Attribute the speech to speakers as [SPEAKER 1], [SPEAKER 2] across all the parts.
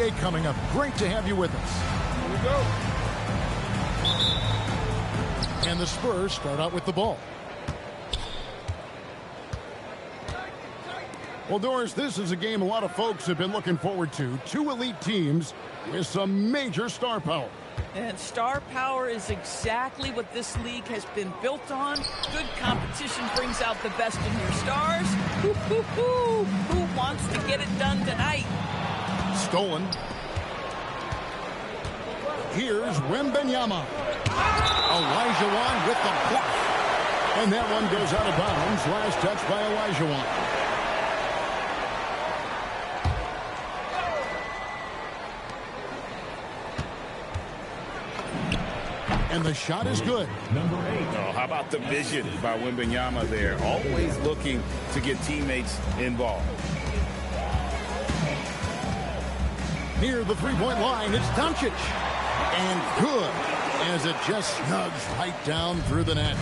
[SPEAKER 1] NBA coming up. Great to have you with us.
[SPEAKER 2] Here we go.
[SPEAKER 1] And the Spurs start out with the ball. Well, Doris, this is a game a lot of folks have been looking forward to. Two elite teams with some major star power.
[SPEAKER 3] And star power is exactly what this league has been built on. Good competition brings out the best in your stars. Who wants to get it done tonight?
[SPEAKER 1] Stolen. Here's Wembanyama. Olajuwon with the block. And that one goes out of bounds. Last touch by Olajuwon. And the shot is good.
[SPEAKER 2] Number 8. Oh, how about the vision by Wembanyama there? Always looking to get teammates involved.
[SPEAKER 1] Near the three-point line, it's Doncic. And good, as it just snugs right down through the net.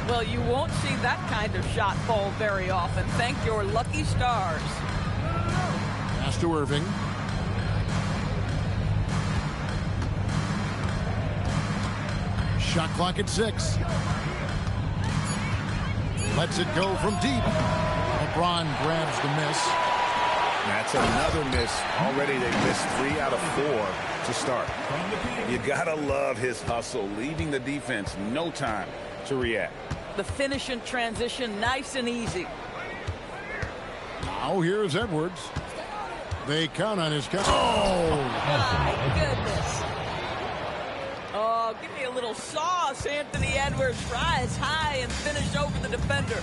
[SPEAKER 3] Well, you won't see that kind of shot fall very often. Thank your lucky stars.
[SPEAKER 1] Pass to Irving. Shot clock at 6. Lets it go from deep. LeBron grabs the miss.
[SPEAKER 2] That's another miss. Already they missed 3 out of 4 to start. You gotta love his hustle, leaving the defense no time to react.
[SPEAKER 3] The finish in transition, nice and easy.
[SPEAKER 1] Now here's Edwards. They count on his count.
[SPEAKER 3] Oh, my goodness. Oh, give me a little sauce, Anthony Edwards. Rise high and finish over the defender.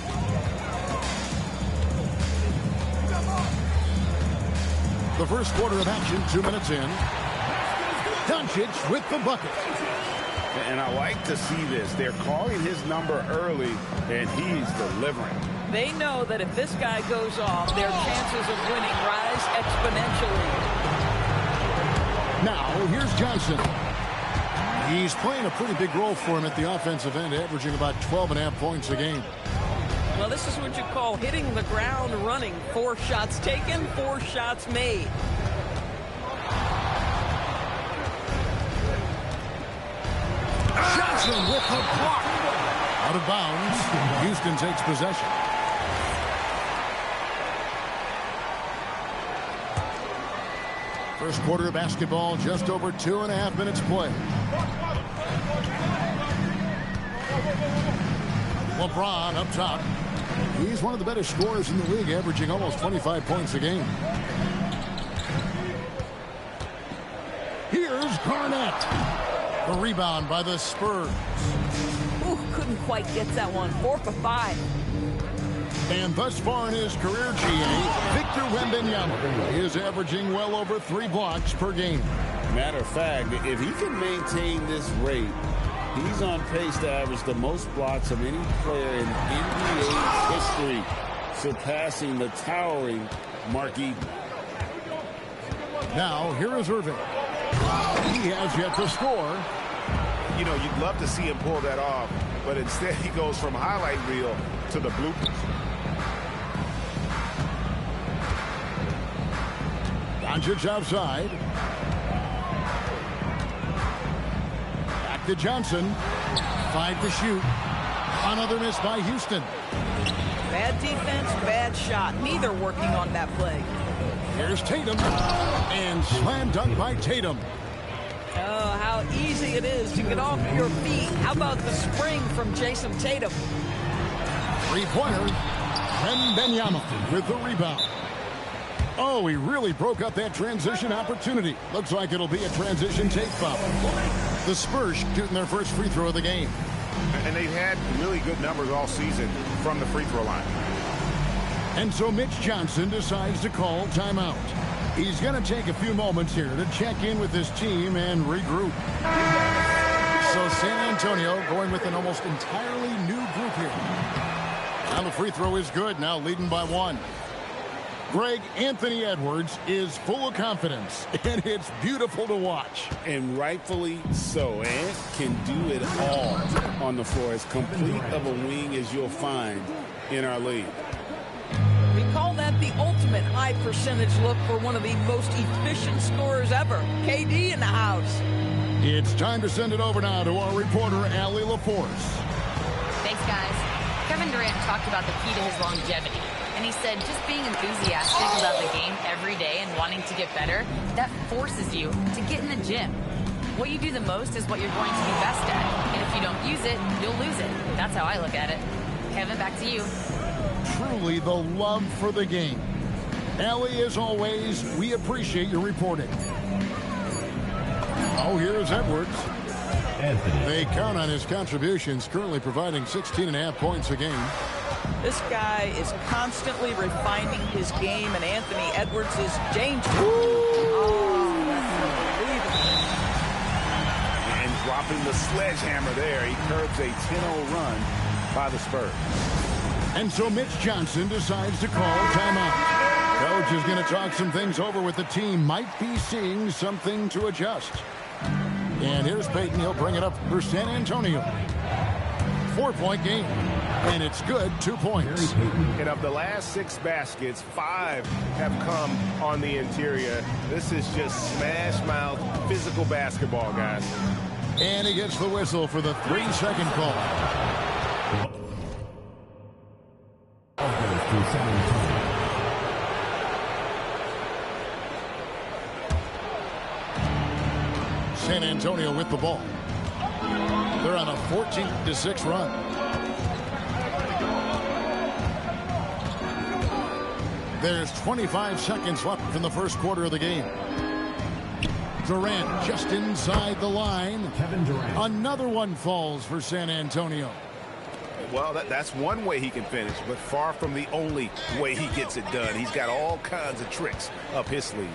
[SPEAKER 1] The first quarter of action, 2 minutes in. Doncic with the bucket.
[SPEAKER 2] And I like to see this. They're calling his number early, and he's delivering.
[SPEAKER 3] They know that if this guy goes off, their chances of winning rise exponentially.
[SPEAKER 1] Now, here's Johnson. He's playing a pretty big role for him at the offensive end, averaging about 12.5 points a game.
[SPEAKER 3] Well, this is what you call hitting the ground running. 4 shots taken, 4 shots made.
[SPEAKER 1] Johnson with the block. Out of bounds. Houston takes possession. First quarter of basketball, just over 2.5 minutes play. LeBron up top. He's one of the better scorers in the league, averaging almost 25 points a game. Here's Garnett. The rebound by the Spurs.
[SPEAKER 3] Ooh, couldn't quite get that one. 4 for 5.
[SPEAKER 1] And thus far in his career, GA, Victor Wembanyama is averaging well over 3 blocks per game.
[SPEAKER 2] Matter of fact, if he can maintain this rate, he's on pace to average the most blocks of any player in NBA history, surpassing the towering Mark Eaton.
[SPEAKER 1] Now, here is Irving. He has yet to score.
[SPEAKER 4] You know, you'd love to see him pull that off, but instead he goes from highlight reel to the bloopers.
[SPEAKER 1] Doncic outside. Back to Johnson. 5 to shoot. Another miss by Houston.
[SPEAKER 3] Bad defense, bad shot. Neither working on that play.
[SPEAKER 1] Here's Tatum. And slam dunk by Tatum.
[SPEAKER 3] Oh, how easy it is to get off your feet. How about the spring from Jason Tatum?
[SPEAKER 1] Three-pointer. Wembanyama with the rebound. Oh, he really broke up that transition opportunity. Looks like it'll be a transition take foul. The Spurs shooting their first free throw of the game.
[SPEAKER 4] And they've had really good numbers all season from the free throw line.
[SPEAKER 1] And so Mitch Johnson decides to call timeout. He's going to take a few moments here to check in with his team and regroup. So San Antonio going with an almost entirely new group here. Now the free throw is good, now leading by 1. Greg, Anthony Edwards is full of confidence, and it's beautiful to watch.
[SPEAKER 2] And rightfully so. Ant can do it all on the floor. As complete of a wing as you'll find in our league.
[SPEAKER 3] We call that the ultimate high high percentage look for one of the most efficient scorers ever. KD in the house.
[SPEAKER 1] It's time to send it over now to our reporter, Allie LaForce.
[SPEAKER 5] Thanks, guys. Kevin Durant talked about the key to his longevity. And he said just being enthusiastic about the game every day and wanting to get better, that forces you to get in the gym. What you do the most is what you're going to be best at. And if you don't use it, you'll lose it. That's how I look at it. Kevin, back to you.
[SPEAKER 1] Truly the love for the game. Allie, as always, we appreciate your reporting. Oh, here's Edwards.
[SPEAKER 6] Anthony.
[SPEAKER 1] They count on his contributions, currently providing 16.5 points a game.
[SPEAKER 3] This guy is constantly refining his game, and Anthony Edwards is dangerous.
[SPEAKER 4] And dropping the sledgehammer there. He curbs a 10-0 run by the Spurs.
[SPEAKER 1] And so Mitch Johnson decides to call timeout. Coach is going to talk some things over with the team. Might be seeing something to adjust. And here's Payton. He'll bring it up for San Antonio. 4-point game. And it's good, 2 points.
[SPEAKER 4] And of the last 6 baskets, 5 have come on the interior. This is just smash-mouth physical basketball, guys.
[SPEAKER 1] And he gets the whistle for the 3-second call. San Antonio with the ball. They're on a 14-6 run. There's 25 seconds left in the first quarter of the game. Durant just inside the line.
[SPEAKER 6] Kevin Durant.
[SPEAKER 1] Another one falls for San Antonio.
[SPEAKER 4] Well, that's one way he can finish, but far from the only way he gets it done. He's got all kinds of tricks up his sleeve.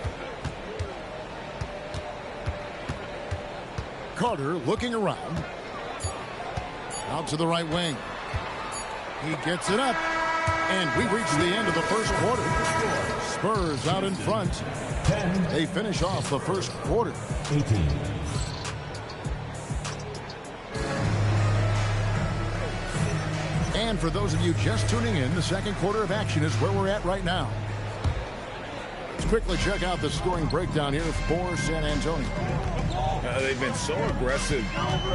[SPEAKER 1] Carter looking around. Out to the right wing. He gets it up. And we reach the end of the first quarter. Spurs out in front.
[SPEAKER 6] 10.
[SPEAKER 1] They finish off the first quarter.
[SPEAKER 6] 18.
[SPEAKER 1] And for those of you just tuning in, the second quarter of action is where we're at right now. Let's quickly check out the scoring breakdown here for San Antonio.
[SPEAKER 2] They've been so aggressive,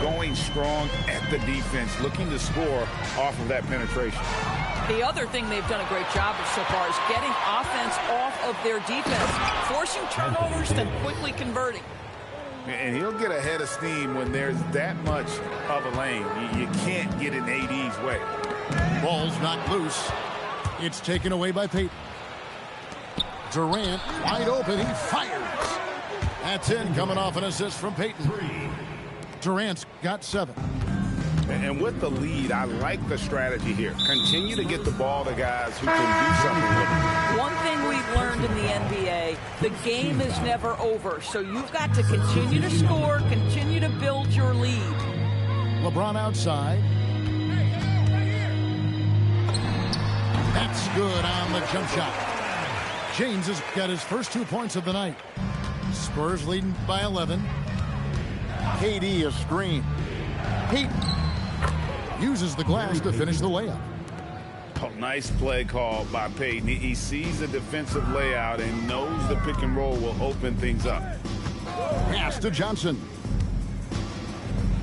[SPEAKER 2] going strong at the defense, looking to score off of that penetration.
[SPEAKER 3] The other thing they've done a great job of so far is getting offense off of their defense, forcing turnovers, then quickly converting.
[SPEAKER 2] And he'll get a head of steam when there's that much of a lane. You can't get in AD's way.
[SPEAKER 1] Ball's knocked loose. It's taken away by Payton. Durant wide open. He fires. That's in, coming off an assist from Payton. Durant's got 7.
[SPEAKER 4] And with the lead, I like the strategy here. Continue to get the ball to guys who can do something with it.
[SPEAKER 3] One thing we've learned in the NBA, the game is never over. So you've got to continue to score, continue to build your lead.
[SPEAKER 1] LeBron outside. That's good on the jump shot. James has got his first 2 points of the night. Spurs leading by 11. KD a screen. Payton uses the glass to finish the layup.
[SPEAKER 2] Oh, nice play call by Payton. He sees the defensive layout and knows the pick and roll will open things up.
[SPEAKER 1] Pass to Johnson.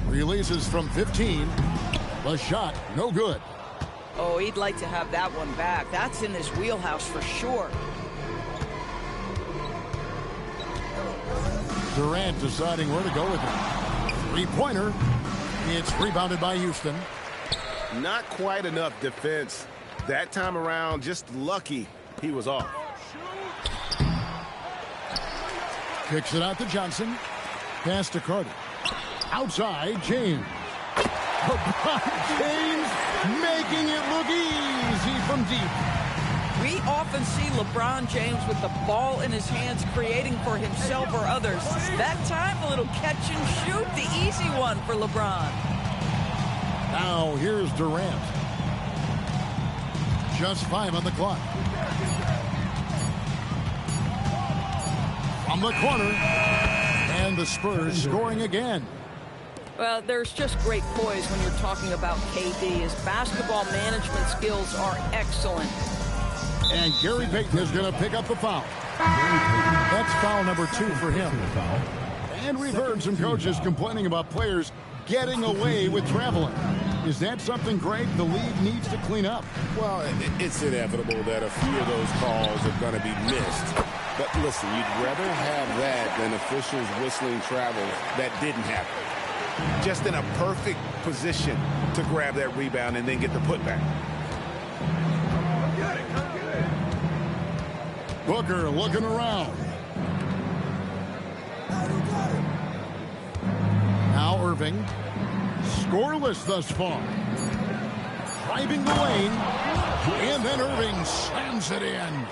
[SPEAKER 1] Releases from 15. The shot, no good.
[SPEAKER 3] Oh, he'd like to have that one back. That's in his wheelhouse for sure.
[SPEAKER 1] Durant deciding where to go with it. Three-pointer. It's rebounded by Houston.
[SPEAKER 4] Not quite enough defense. That time around, just lucky he was off.
[SPEAKER 1] Kicks it out to Johnson. Pass to Carter. Outside, James. LeBron James making it look easy from deep.
[SPEAKER 3] We often see LeBron James with the ball in his hands, creating for himself or others. That time, a little catch and shoot, the easy one for LeBron.
[SPEAKER 1] Now, here's Durant. Just 5 on the clock. From the corner. And the Spurs scoring again.
[SPEAKER 3] Well, there's just great poise when you're talking about KD. His basketball management skills are excellent.
[SPEAKER 1] And Gary Payton is going to pick up the foul. That's foul number 2 for him. And we've heard some coaches complaining about players getting away with traveling. Is that something, Greg, the league needs to clean up?
[SPEAKER 2] Well, it's inevitable that a few of those calls are going to be missed. But listen, you'd rather have that than officials whistling travels that didn't happen.
[SPEAKER 4] Just in a perfect position to grab that rebound and then get the putback.
[SPEAKER 1] Booker looking around. Now Irving. Scoreless thus far. Driving the lane. And then Irving slams it in.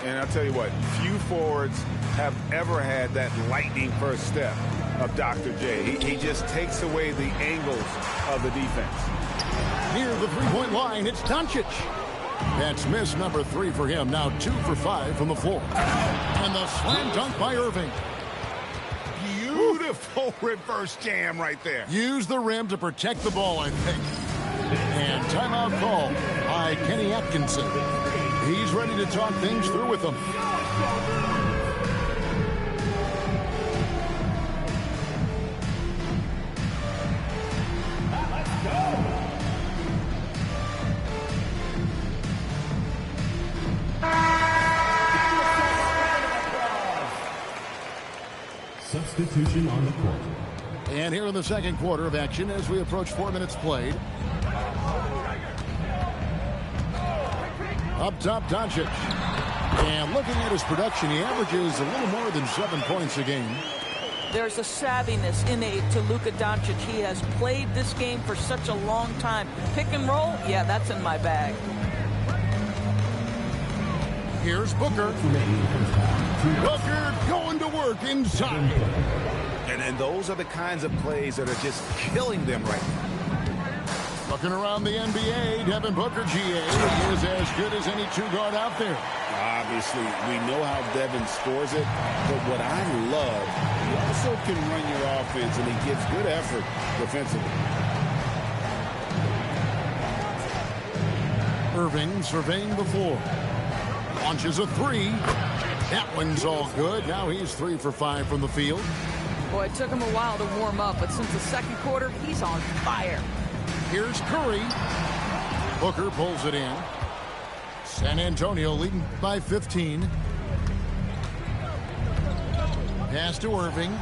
[SPEAKER 4] And I'll tell you what, few forwards have ever had that lightning first step of Dr. J. He just takes away the angles of the defense.
[SPEAKER 1] Near the three-point line, it's Doncic. That's miss number 3 for him. Now 2 for 5 from the floor. And the slam dunk by Irving.
[SPEAKER 4] Beautiful reverse jam right there.
[SPEAKER 1] Use the rim to protect the ball, I think. And timeout call by Kenny Atkinson. He's ready to talk things through with them.
[SPEAKER 6] Substitution on the court.
[SPEAKER 1] And here in the second quarter of action as we approach 4 minutes played. Up top, Doncic. And looking at his production, he averages a little more than 7 points a game.
[SPEAKER 3] There's a savviness innate to Luka Doncic. He has played this game for such a long time. Pick and roll, yeah, that's in my bag.
[SPEAKER 1] Here's Booker. Booker going to work inside.
[SPEAKER 4] And those are the kinds of plays that are just killing them right now.
[SPEAKER 1] Looking around the NBA, Devin Booker, GA, is as good as any 2-guard out there.
[SPEAKER 2] Obviously, we know how Devin scores it, but what I love, he also can run your offense, and he gives good effort defensively.
[SPEAKER 1] Irving surveying the floor. Launches a 3. That one's all good. Now he's 3 for 5 from the field.
[SPEAKER 3] Boy, it took him a while to warm up, but since the second quarter, he's on fire.
[SPEAKER 1] Here's Curry. Booker pulls it in. San Antonio leading by 15. Pass to Irving.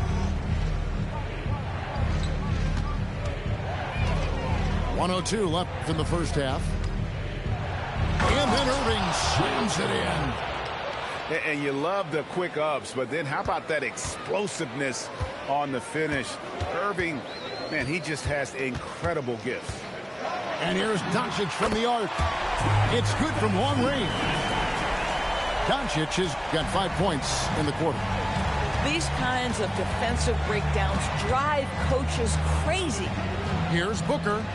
[SPEAKER 1] .102 left in the first half. And then Irving slams it in.
[SPEAKER 4] And you love the quick ups, but then how about that explosiveness on the finish? Irving, man, he just has incredible gifts.
[SPEAKER 1] And here's Doncic from the arc. It's good from long range. Doncic has got 5 points in the quarter.
[SPEAKER 3] These kinds of defensive breakdowns drive coaches crazy.
[SPEAKER 1] Here's Booker.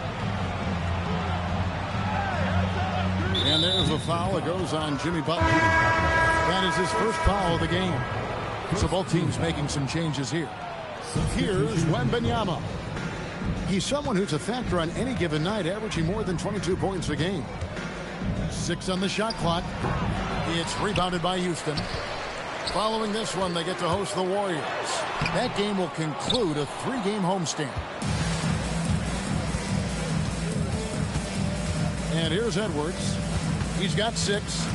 [SPEAKER 1] And there's a foul that goes on Jimmy Butler. That is his first foul of the game. So both teams making some changes here. Here's Wembanyama. He's someone who's a factor on any given night, averaging more than 22 points a game. 6 on the shot clock. It's rebounded by Houston. Following this one, they get to host the Warriors. That game will conclude a 3-game homestand. And here's Edwards. He's got 6.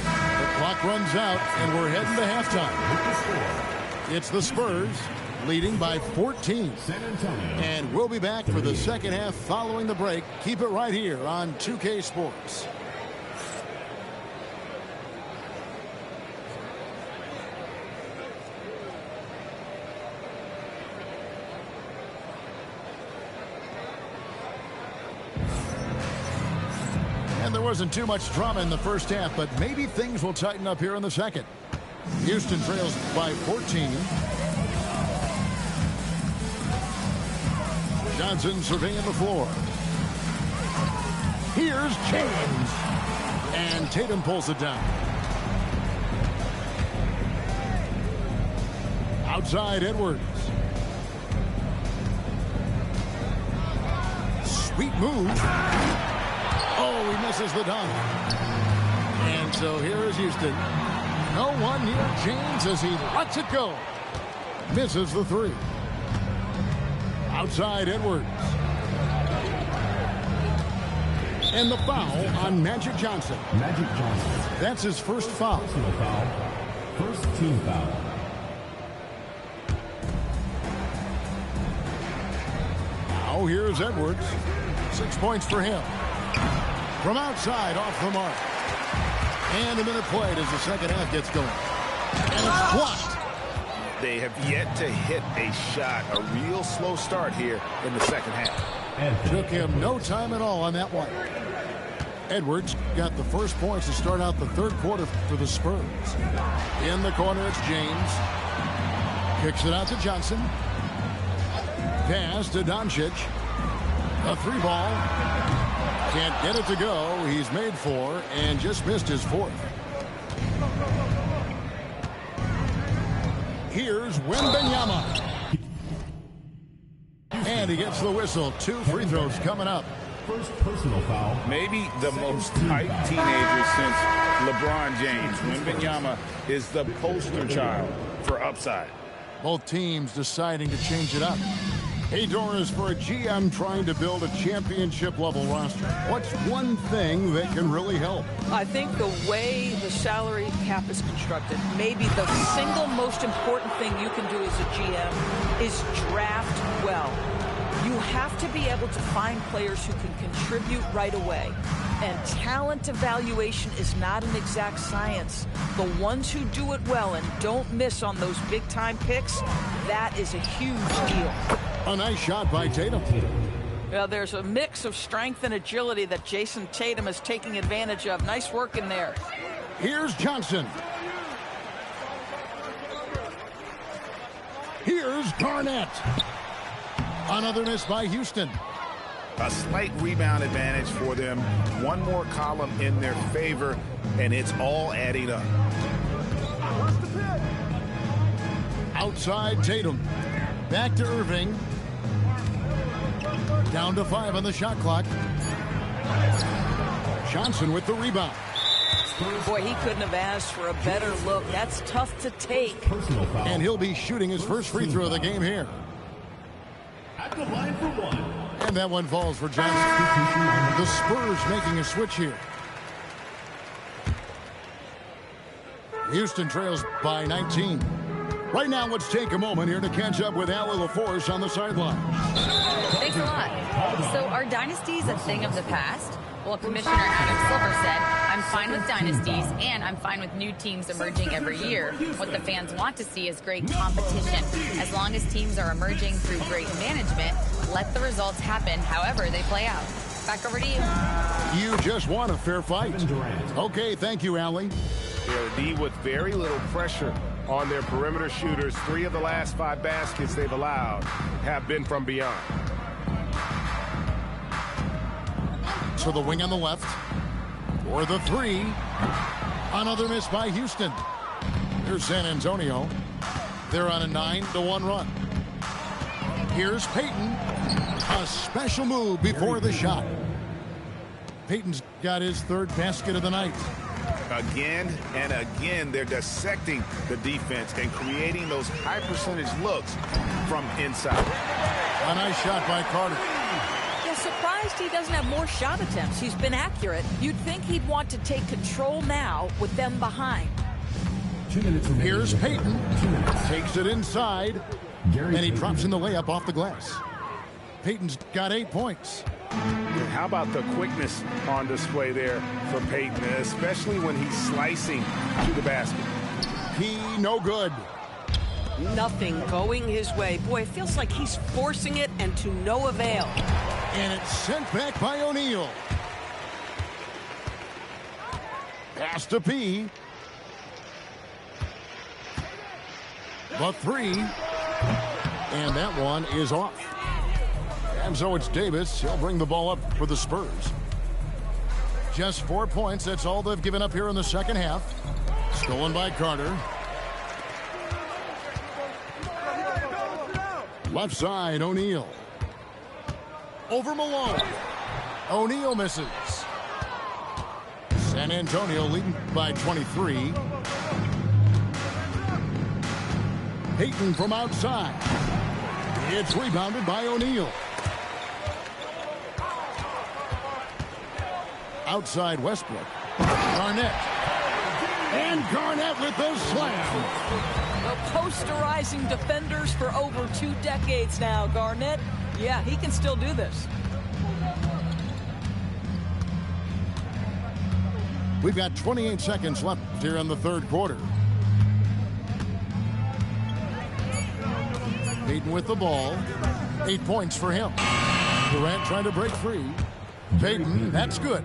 [SPEAKER 1] The clock runs out, and we're heading to halftime. It's the Spurs leading by 14. And we'll be back for the second half following the break. Keep it right here on 2K Sports. And there wasn't too much drama in the first half, but maybe things will tighten up here in the second. Houston trails by 14. Johnson surveying the floor. Here's James. And Tatum pulls it down. Outside Edwards. Sweet move. Oh, he misses the dunk. And so here is Houston. No one near James as he lets it go. Misses the three. Outside Edwards. And the foul on Magic Johnson.
[SPEAKER 6] Magic Johnson.
[SPEAKER 1] That's his first foul.
[SPEAKER 6] Personal foul. First team foul.
[SPEAKER 1] Now here's Edwards. 6 points for him. From outside, off the mark. And a minute played as the second half gets going. And it's blocked.
[SPEAKER 4] They have yet to hit a shot, a real slow start here in the second half.
[SPEAKER 1] Took him no time at all on that one. Edwards got the first points to start out the third quarter for the Spurs. In the corner, it's James. Kicks it out to Johnson. Pass to Doncic. A three ball. Can't get it to go. He's made four and just missed his fourth. Here's Wembanyama. And he gets the whistle. 2 free throws coming up.
[SPEAKER 6] First personal foul.
[SPEAKER 4] Maybe the most hyped teenager since LeBron James. Wembanyama is the poster child for upside.
[SPEAKER 1] Both teams deciding to change it up. Hey, Doris, for a GM trying to build a championship-level roster, what's one thing that can really help?
[SPEAKER 3] I think the way the salary cap is constructed, maybe the single most important thing you can do as a GM is draft well. You have to be able to find players who can contribute right away. And talent evaluation is not an exact science. The ones who do it well and don't miss on those big-time picks, that is a huge deal.
[SPEAKER 1] A nice shot by Tatum.
[SPEAKER 3] Well, there's a mix of strength and agility that Jason Tatum is taking advantage of. Nice work in there.
[SPEAKER 1] Here's Johnson. Here's Garnett. Another miss by Houston.
[SPEAKER 4] A slight rebound advantage for them. One more column in their favor, and it's all adding up.
[SPEAKER 1] Outside Tatum. Back to Irving. Down to 5 on the shot clock. Johnson with the rebound.
[SPEAKER 3] Boy, he couldn't have asked for a better look. That's tough to take.
[SPEAKER 6] Personal foul.
[SPEAKER 1] And he'll be shooting his first free throw of the game here.
[SPEAKER 6] At the line for one.
[SPEAKER 1] And that one falls for Johnson. The Spurs making a switch here. Houston trails by 19. Right now, let's take a moment here to catch up with Allie LaForce on the sideline.
[SPEAKER 5] Thanks a lot. So are dynasties a thing of the past? Well, Commissioner Adam Silver said, I'm fine with dynasties and I'm fine with new teams emerging every year. What the fans want to see is great competition. As long as teams are emerging through great management, let the results happen however they play out. Back over to you.
[SPEAKER 1] You just want a fair fight. Okay, thank you, Allie.
[SPEAKER 4] They're a D with very little pressure on their perimeter shooters. 3 of the last 5 baskets they've allowed have been from beyond.
[SPEAKER 1] So the wing on the left for the 3. Another miss by Houston. Here's San Antonio. They're on a 9-1 run. Here's Payton. A special move before the shot. Payton's got his 3rd basket of the night.
[SPEAKER 4] Again and again, they're dissecting the defense and creating those high percentage looks from inside.
[SPEAKER 1] A nice shot by Carter.
[SPEAKER 3] Yeah, surprised he doesn't have more shot attempts. He's been accurate. You'd think he'd want to take control now with them behind.
[SPEAKER 6] 2 minutes remaining.
[SPEAKER 1] Here's Payton.
[SPEAKER 6] 2 minutes.
[SPEAKER 1] Takes it inside.
[SPEAKER 6] Gary
[SPEAKER 1] And he
[SPEAKER 6] Payton.
[SPEAKER 1] drops in the layup off the glass. Payton's got 8 points.
[SPEAKER 4] How about the quickness on display there for Payton, especially when he's slicing to the basket?
[SPEAKER 1] He no good.
[SPEAKER 7] Nothing going his way. Boy, it feels like he's forcing it and to no avail.
[SPEAKER 1] And it's sent back by O'Neal. Pass to P. The 3. And that one is off. And so it's Davis. He'll bring the ball up for the Spurs. Just 4 points. That's all they've given up here in the second half. Stolen by Carter. Left side, O'Neal. Over Malone. O'Neal misses. San Antonio leading by 23. Payton from outside. It's rebounded by O'Neal. Outside Westbrook. Garnett. And Garnett with the slam.
[SPEAKER 3] Well, posterizing defenders for over 2 decades now. Garnett, yeah, he can still do this.
[SPEAKER 1] We've got 28 seconds left here in the third quarter. Payton with the ball. 8 points for him. Durant trying to break free. Payton, that's good.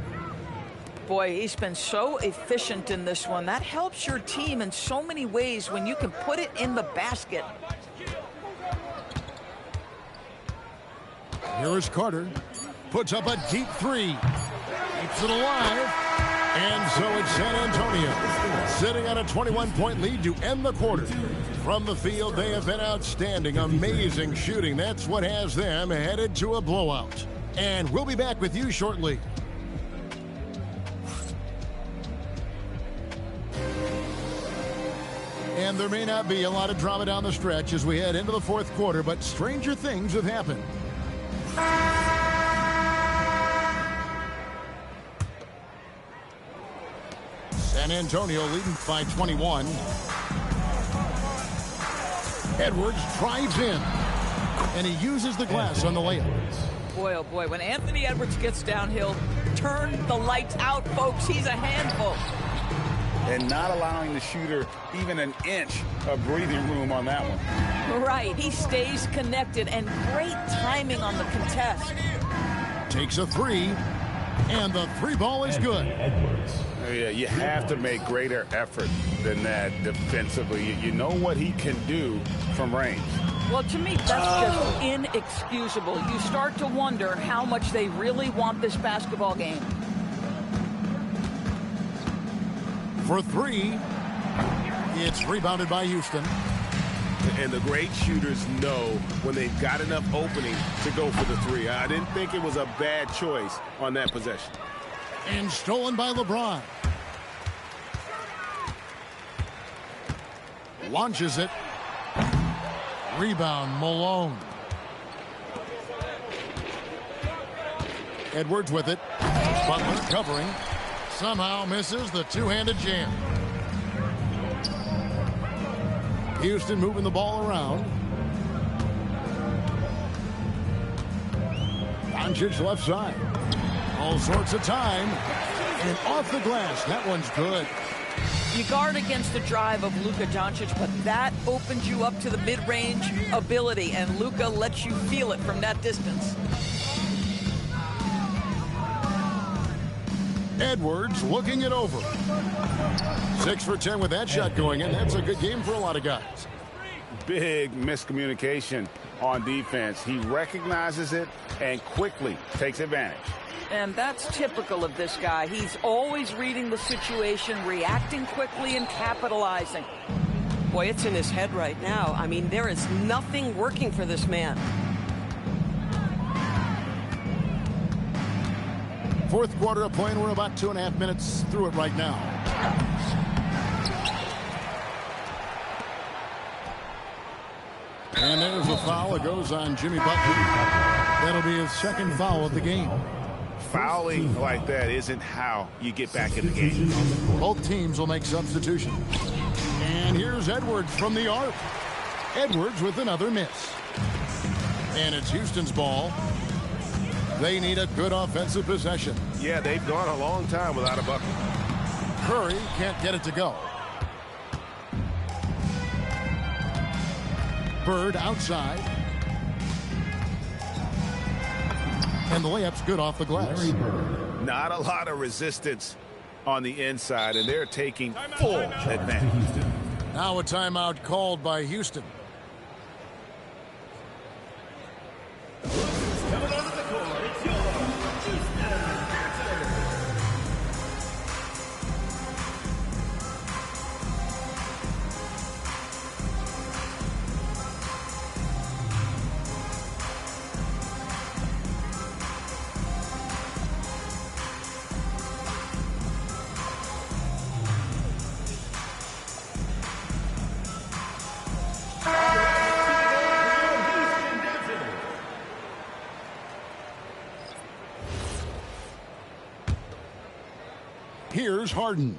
[SPEAKER 3] Boy, he's been so efficient in this one. That helps your team in so many ways when you can put it in the basket.
[SPEAKER 1] Here is Carter. Puts up a deep 3. Keeps it alive. And so it's San Antonio sitting on a 21-point lead to end the quarter. From the field, they have been outstanding. Amazing shooting. That's what has them headed to a blowout. And we'll be back with you shortly. And there may not be a lot of drama down the stretch as we head into the fourth quarter, but stranger things have happened. San Antonio leading by 21. Edwards drives in, and he uses the glass on the layup.
[SPEAKER 3] Boy, oh boy, when Anthony Edwards gets downhill, turn the lights out, folks. He's a handful.
[SPEAKER 4] And not allowing the shooter even an inch of breathing room on that one.
[SPEAKER 3] Right, he stays connected, and great timing on the contest.
[SPEAKER 1] Takes a 3, and the 3 ball is good.
[SPEAKER 4] Yeah, you have to make greater effort than that defensively. You know what he can do from range.
[SPEAKER 3] Well, to me, that's just inexcusable. You start to wonder how much they really want this basketball game.
[SPEAKER 1] For 3, it's rebounded by Houston.
[SPEAKER 4] And the great shooters know when they've got enough opening to go for the 3. I didn't think it was a bad choice on that possession.
[SPEAKER 1] And stolen by LeBron. Launches it. Rebound, Malone. Edwards with it. Butler covering. Somehow misses the two-handed jam. Houston moving the ball around. Doncic left side. All sorts of time. And off the glass. That one's good.
[SPEAKER 3] You guard against the drive of Luka Doncic, but that opens you up to the mid-range ability, and Luka lets you feel it from that distance.
[SPEAKER 1] Edwards looking it over. 6 for 10 with that shot going in. That's a good game for a lot of guys.
[SPEAKER 4] Big miscommunication on defense. He recognizes it and quickly takes advantage.
[SPEAKER 3] And that's typical of this guy. He's always reading the situation, reacting quickly, and capitalizing.
[SPEAKER 7] Boy, it's in his head right now. I mean, there is nothing working for this man.
[SPEAKER 1] Fourth quarter of play, and we're about 2.5 minutes through it right now. And there's a foul. It goes on Jimmy Butler. That'll be his second foul of the game.
[SPEAKER 4] Fouling like that isn't how you get back in the game.
[SPEAKER 1] Both teams will make substitutions. And here's Edwards from the arc. Edwards with another miss. And it's Houston's ball. They need a good offensive possession.
[SPEAKER 4] Yeah, they've gone a long time without a bucket.
[SPEAKER 1] Curry can't get it to go. Bird outside. And the layup's good off the glass.
[SPEAKER 4] Not a lot of resistance on the inside, and they're taking full advantage.
[SPEAKER 1] Now a timeout called by Houston. Here's Harden.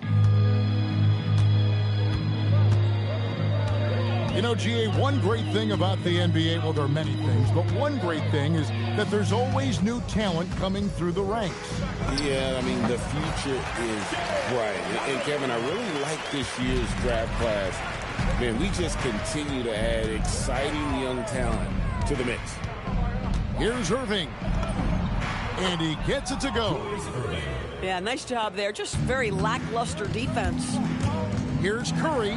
[SPEAKER 1] You know, GA, one great thing about the NBA, well, there are many things, but one great thing is that there's always new talent coming through the ranks.
[SPEAKER 2] Yeah, I mean, the future is bright. And Kevin, I really like this year's draft class. Man, we just continue to add exciting young talent to the mix.
[SPEAKER 1] Here's Irving. And he gets it to go.
[SPEAKER 7] Yeah, nice job there. Just very lackluster defense.
[SPEAKER 1] Here's Curry.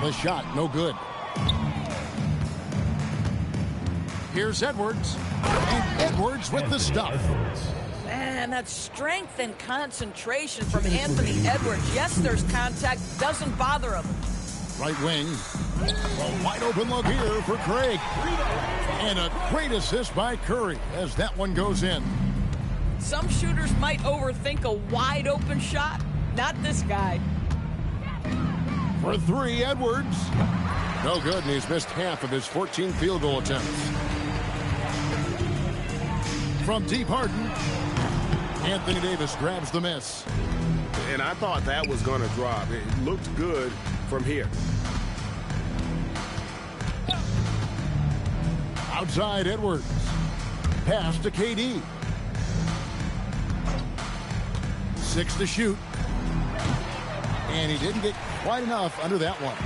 [SPEAKER 1] The shot, no good. Here's Edwards. And Edwards with the stuff.
[SPEAKER 3] Man, that strength and concentration from Anthony Edwards. Yes, there's contact. Doesn't bother him.
[SPEAKER 1] Right wing. A wide open look here for Craig. And a great assist by Curry as that one goes in.
[SPEAKER 3] Some shooters might overthink a wide open shot. Not this guy.
[SPEAKER 1] For three, Edwards. No good, and he's missed half of his 14 field goal attempts. From deep, Harden. Anthony Davis grabs the miss.
[SPEAKER 4] And I thought that was going to drop. It looked good from here.
[SPEAKER 1] Outside, Edwards. Pass to KD. 6 to shoot. And he didn't get quite enough under that one.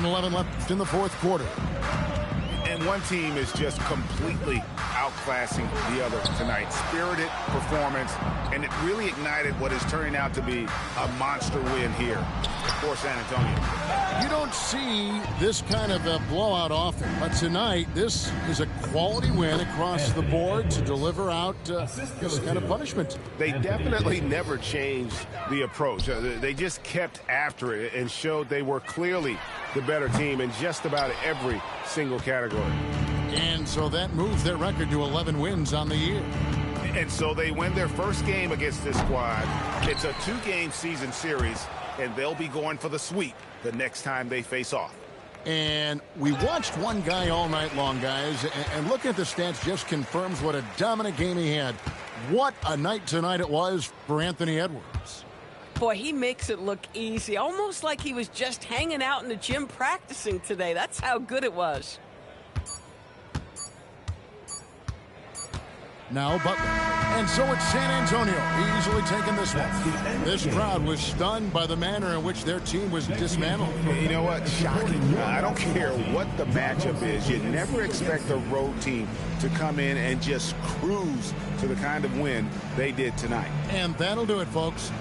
[SPEAKER 1] 1:11 left in the fourth quarter.
[SPEAKER 4] And one team is just completely outclassing the other tonight. Spirited performance, and it really ignited what is turning out to be a monster win here for San Antonio.
[SPEAKER 1] You don't see this kind of a blowout often, but tonight this is a quality win across the board to deliver out this kind of punishment.
[SPEAKER 4] They definitely never changed the approach. They just kept after it and showed they were clearly the better team in just about every single category.
[SPEAKER 1] And so that moves their record to 11 wins on the year.
[SPEAKER 4] And so they win their first game against this squad. It's a 2-game season series, and they'll be going for the sweep the next time they face off.
[SPEAKER 1] And we watched one guy all night long, guys, and looking at the stats just confirms what a dominant game he had. What a night tonight it was for Anthony Edwards.
[SPEAKER 7] Boy, he makes it look easy, almost like he was just hanging out in the gym practicing today. That's how good it was.
[SPEAKER 1] Now Butler. And so it's San Antonio easily taking this one. This crowd was stunned by the manner in which their team was dismantled.
[SPEAKER 4] You know what? Shocking. I don't care what the matchup is. You never expect a road team to come in and just cruise to the kind of win they did tonight.
[SPEAKER 1] And that'll do it, folks.